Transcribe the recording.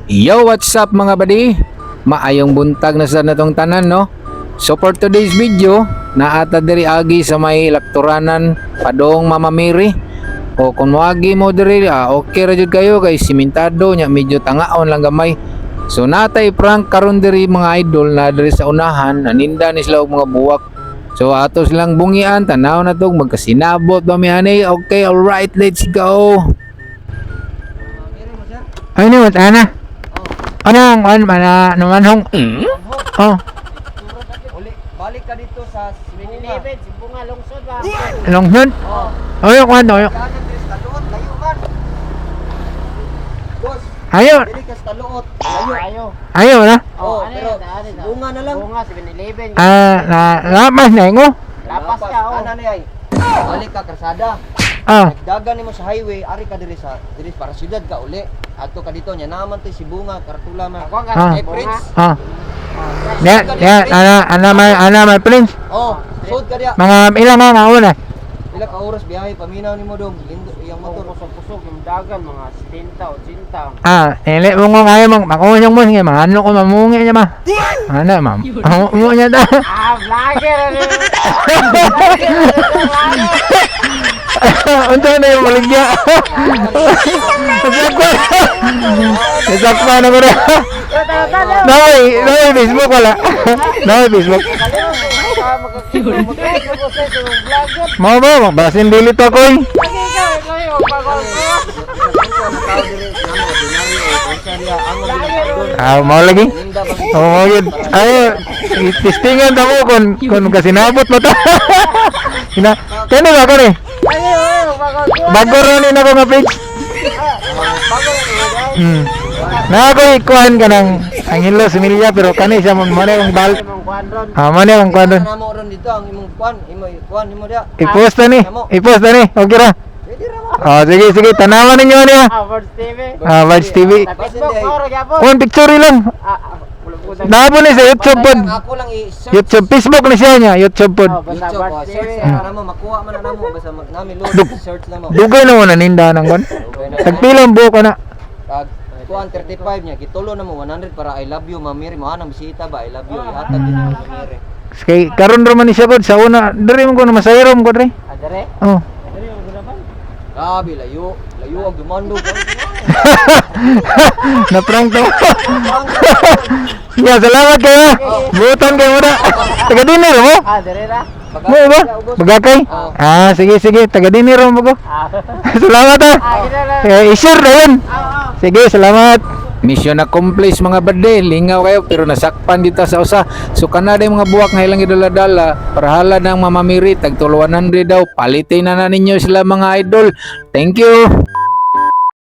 Yo, what's up mga buddy? Maayong buntag na sa natong tanan, no? So for today's video, naata diri agi sa may lakturanan padong Mama Mary. O kung wagi mo diri, okay ra jud kayo kay simentado nya, medyo tangaon lang gamay. So natay prank karon diri mga idol na diri sa unahan, naninda ni sila og mga buwak. So ato silang bungian, tanaw na tog magkasinabot ba mi ani? Okay, all right, let's go. Ay ni wat ana. Anong manhong? Oh, Uli, balik ka dito sa Simbunga. Simbunga lungsod ba? lungsod. Oh. Oyo kwento oyo. Kanan diri sa Taluot, layo man. Boss, Ayo, dili ka sa Taluot, layo. Ayo. ayo na. Oh, ano pero yun? Simbunga na lang. Simbunga, 7-Eleven. Lapas na ngo. Lapas ka, oh. Kanan ni ay. Balik ka karsada. Nagdagan nimo sa highway, ari ka diri para syudad ka uli. Adto ka dito nya naman tay Simbunga, Kartula man. Ako nga, Ah. Simbunga. Ana may prince. Oh, sud ka diya. Mga ilang nga una. Pila ka oras biyahe paminaw nimo dong. Lindo iyang motor. Pusog-pusog yung dagan, mga 70, 80. Ele mo nga kayo makunyong mo sige, ano ko mamungi niya ma. Ana ma'am. Mo niya ta. Vlogger! Unta na yung maligya. Isakpa na ko na. Noy, Facebook wala. Noy, Facebook. Mau ba? Magbasin dilit ako eh. Mau lagi? Oh, yun. Ayo, testingan ako kung kasinabot mo ta. Kano ba ko eh? Bago rin ako nga page. Na ako ikuhan ka ng Angelo Similya pero kani siya mo na yung bal. Mo na yung kwadron. Namo ron dito ang imong kuan imo dia. I-post na ni. Okay ra. Pwede ra mo. Sige, tanawan ninyo niya. Words TV. Vibes TV. Facebook, oro, gyapon. Kung picture lang. Nabo ni sa YouTube pod. Ako lang i-search. YouTube, Facebook ni siya niya, YouTube pod. Basta YouTube, Words TV. search na namo makuha man na namo basta nami load search na mo. Dugay na mo naninda ng kon. Tagpilang buko na. Kag kuan 35 niya gitulo na mo 100 para I love you Mamiri mo anang bisita ba I love you ihatag din mo Mamiri. Kay karon ra man ni siya pod sa una, diri man ko na masayrom ko diri. Adere? Oh. Grabe layo ang dumando ko. Na-prank to. Ya, salamat kayo. Butan kayo muna. Taga dinner mo? Adere ra? Mo ba? Bagakay? Sige, taga dinner mo ko. Salamat ha. I-share na yun. Sige, salamat. Mission accomplished mga bade, lingaw kayo pero nasakpan dito sa usa. So kanada yung mga buwak nga ilang idala-dala para hala ng Mama Mary tag 100 daw. Palitin na ninyo sila mga idol. Thank you.